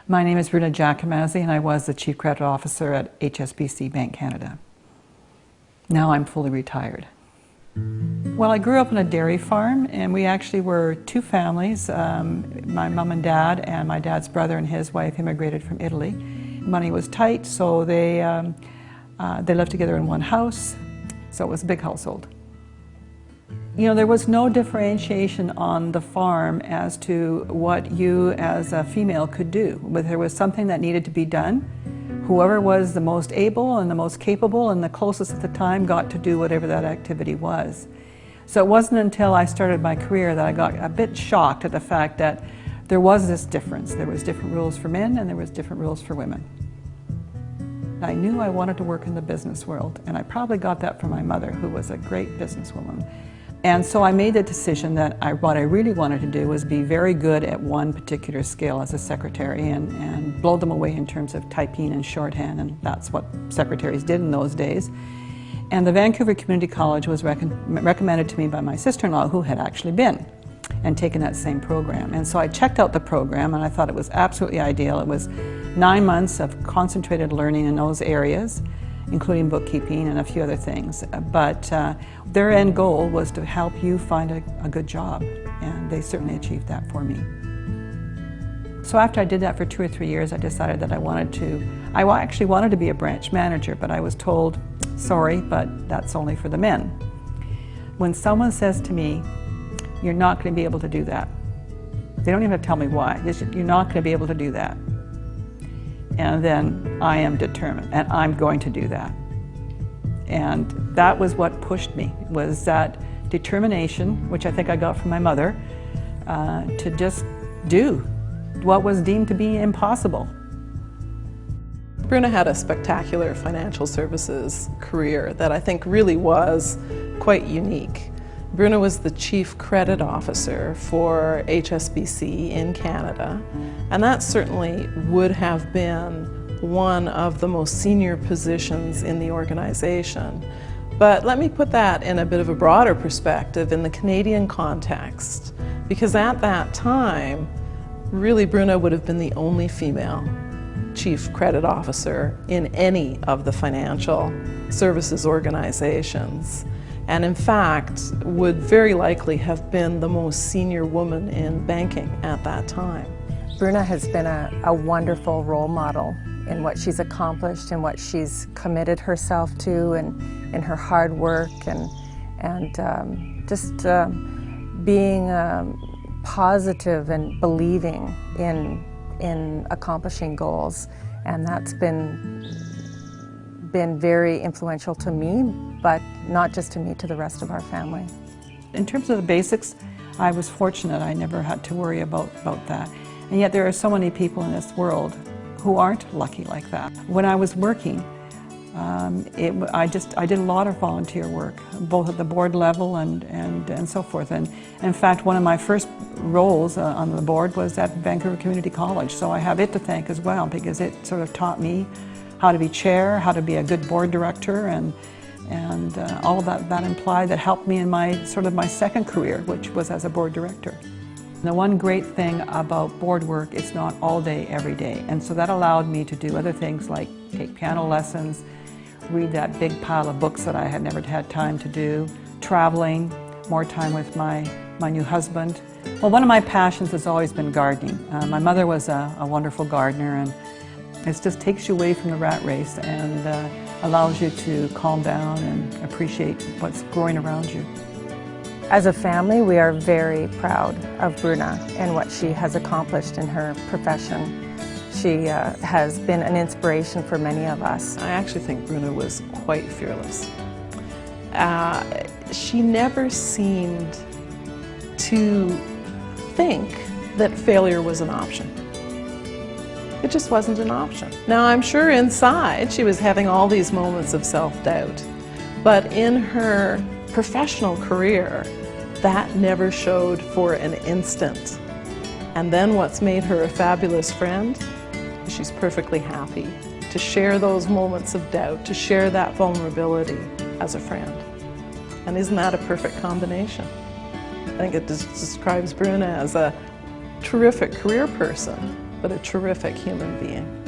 My name is Bruna Giacomazzi, and I was the Chief Credit Officer at HSBC Bank Canada. Now I'm fully retired. Well, I grew up on a dairy farm, and we actually were two families. My mom and dad, and my dad's brother and his wife immigrated from Italy. Money was tight, so they lived together in one house, so it was a big household. You know, there was no differentiation on the farm as to what you as a female could do. But there was something that needed to be done. Whoever was the most able and the most capable and the closest at the time got to do whatever that activity was. So it wasn't until I started my career that I got a bit shocked at the fact that there was this difference. There was different rules for men and there was different rules for women. I knew I wanted to work in the business world, and I probably got that from my mother, who was a great businesswoman. And so I made the decision that what I really wanted to do was be very good at one particular skill as a secretary and blow them away in terms of typing and shorthand, and that's what secretaries did in those days. And the Vancouver Community College was recommended to me by my sister-in-law, who had actually been and taken that same program. And so I checked out the program, and I thought it was absolutely ideal. It was 9 months of concentrated learning in those areas, including bookkeeping and a few other things. But their end goal was to help you find a good job, and they certainly achieved that for me. So after I did that for 2 or 3 years, I decided that I actually wanted to be a branch manager, but I was told, sorry, but that's only for the men. When someone says to me, you're not going to be able to do that, they don't even have to tell me why. You're not going to be able to do that. And then I am determined, and I'm going to do that. And that was what pushed me, was that determination, which I think I got from my mother, to just do what was deemed to be impossible. Bruna had a spectacular financial services career that I think really was quite unique. Bruna was the Chief Credit Officer for HSBC in Canada, and that certainly would have been one of the most senior positions in the organization. But let me put that in a bit of a broader perspective in the Canadian context, because at that time, really Bruna would have been the only female Chief Credit Officer in any of the financial services organizations. And in fact, would very likely have been the most senior woman in banking at that time. Bruna has been a wonderful role model in what she's accomplished and what she's committed herself to, and in her hard work and just being positive and believing in accomplishing goals. And that's been very influential to me, but not just to me, to the rest of our family. In terms of the basics, I was fortunate. I never had to worry about that. And yet there are so many people in this world who aren't lucky like that. When I was working, I did a lot of volunteer work, both at the board level and so forth. And in fact, one of my first roles on the board was at Vancouver Community College. So I have it to thank as well, because it sort of taught me how to be chair, how to be a good board director, and all of that implied that helped me in my second career, which was as a board director. The one great thing about board work, it's not all day, every day, and so that allowed me to do other things like take piano lessons, read that big pile of books that I had never had time to do, traveling, more time with my new husband. Well, one of my passions has always been gardening. My mother was a wonderful gardener, and it just takes you away from the rat race and allows you to calm down and appreciate what's growing around you. As a family, we are very proud of Bruna and what she has accomplished in her profession. She has been an inspiration for many of us. I actually think Bruna was quite fearless. She never seemed to think that failure was an option. It just wasn't an option. Now, I'm sure inside she was having all these moments of self-doubt, but in her professional career, that never showed for an instant. And then what's made her a fabulous friend? She's perfectly happy to share those moments of doubt, to share that vulnerability as a friend. And isn't that a perfect combination? I think it describes Bruna as a terrific career person but a terrific human being.